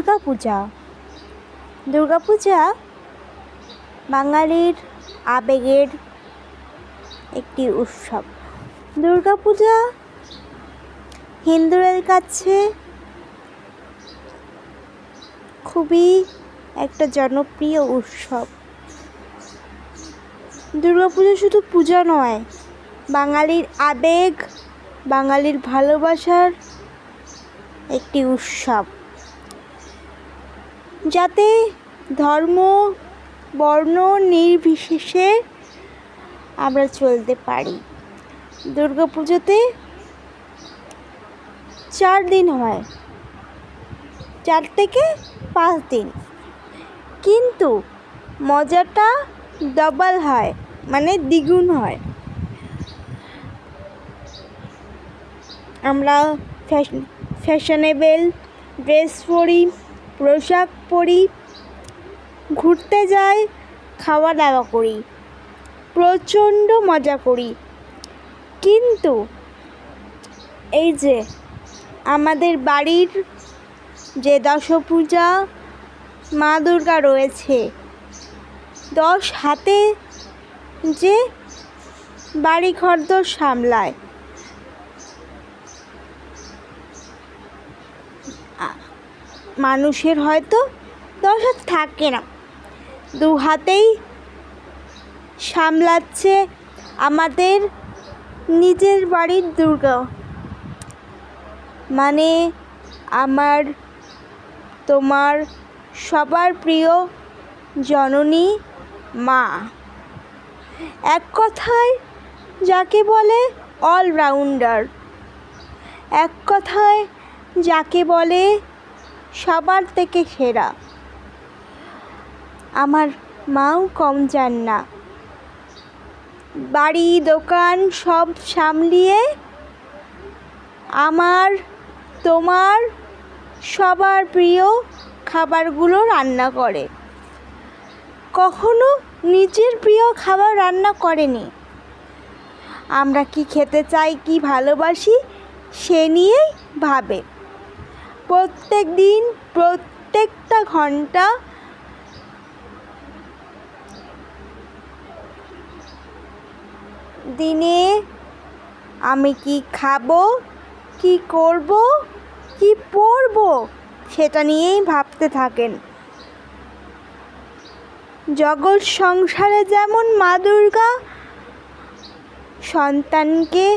দুর্গাপূজা। দুর্গাপূজা বাঙালির আবেগের একটি উৎসব। দুর্গাপূজা হিন্দুদের কাছে খুবই একটা জনপ্রিয় উৎসব। দুর্গাপূজা শুধু পূজা নয়, বাঙালির আবেগ, বাঙালির ভালোবাসার একটি উৎসব, যাতে ধর্ম বর্ণ নির্বিশেষে আমরা চলতে পারি। দুর্গাপুজোতে 4 দিন হয়, 4 থেকে 5 দিন, কিন্তু মজাটা ডবল হয়, মানে দ্বিগুণ হয়। আমরা ফ্যাশনেবল ড্রেস পরি, পোশাক পরি, ঘুরতে যাই, খাওয়া দাওয়া করি, প্রচণ্ড মজা করি। কিন্তু এই যে আমাদের বাড়ির যে দশভুজা মা দুর্গা রয়েছে, 10 হাতে যে বাড়ি ঘরদোর সামলায়, মানুষের হয়তো 10 হাত থাকে না, 2 হাতেই সামলাচ্ছে আমাদের নিজের বাড়ির দুর্গা, মানে আমার, তোমার, সবার প্রিয় জননী মা। এক কথায় যাকে বলে অলরাউন্ডার, এক কথায় যাকে বলে সবার থেকে সেরা। আমার মাও কম যান না, বাড়ি দোকান সব সামলিয়ে আমার, তোমার, সবার প্রিয় খাবারগুলো রান্না করে। কখনো নিজের প্রিয় খাবার রান্না করেনি। আমরা কি খেতে চাই, কি ভালোবাসি, সে নিয়েই ভাবে। প্রত্যেক দিন, প্রত্যেকটা ঘন্টা দিনে আমি কি খাবো, কি করব, কি পরবো, সেটা নিয়েই ভাবতে থাকেন। জগৎ সংসারে যেমন মা দুর্গা সন্তানকে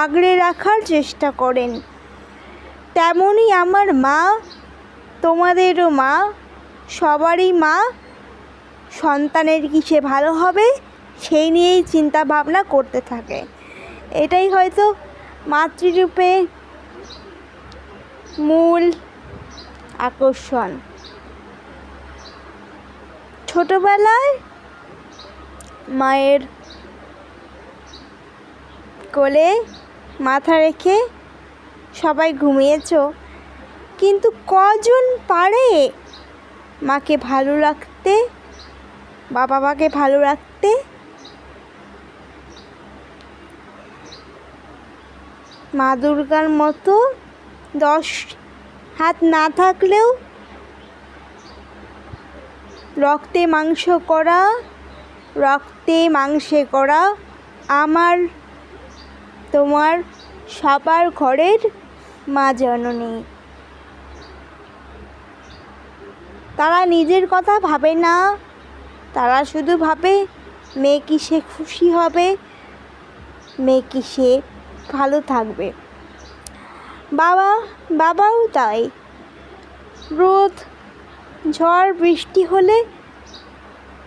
আগলে রাখার চেষ্টা করেন, তেমনই আমার মা, তোমাদেরও মা, সবারই মা। সন্তানের কিসে ভালো হবে সেই নিয়েই চিন্তা ভাবনা করতে থাকে। এটাই হয়তো মাতৃরূপে মূল আকর্ষণ। ছোটবেলায় মায়ের কোলে মাথা রেখে সবাই ঘুমিয়েছো, কিন্তু কজন পারে মাকে ভালো রাখতে, বাবা মাকে ভালো রাখতে? মা দুর্গার মতো 10 হাত না থাকলেও রক্তে মাংসে করা আমার, তোমার, সবার ঘরের মা জননী। তারা নিজের কথা ভাবে না, তারা শুধু ভাবে মেয়ে কিসে খুশি হবে, মেয়ে কিসে ভালো থাকবে। বাবাও তাই। রোদ, ঝড়, বৃষ্টি হলে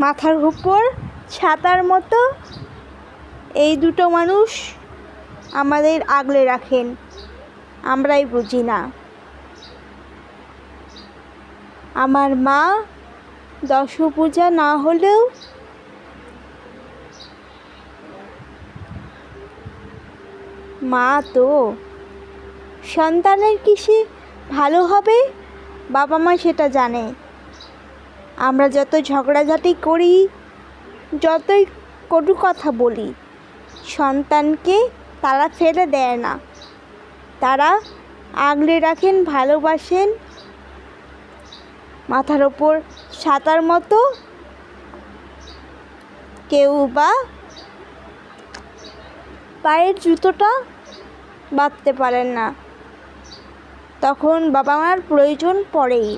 মাথার উপর ছাতার মতো এই দুটো মানুষ আমাদের আগলে রাখেন, আমরাই বুঝি না। আমার মা দশভুজা না হলেও মা তো। সন্তানের কিসে ভালো হবে বাবা মা সেটা জানে। আমরা যত ঝগড়াঝাটি করি, যতই কটু কথা বলি, সন্তানকে তারা ফেলে দেয় না, তারা আগলে রাখেন, ভালোবাসেন, মাথার ওপর ছাতার মতো, কেউ বা পায়ের জুতোটা বাঁধতে পারেন না। তখন বাবা মার প্রয়োজন পড়েই।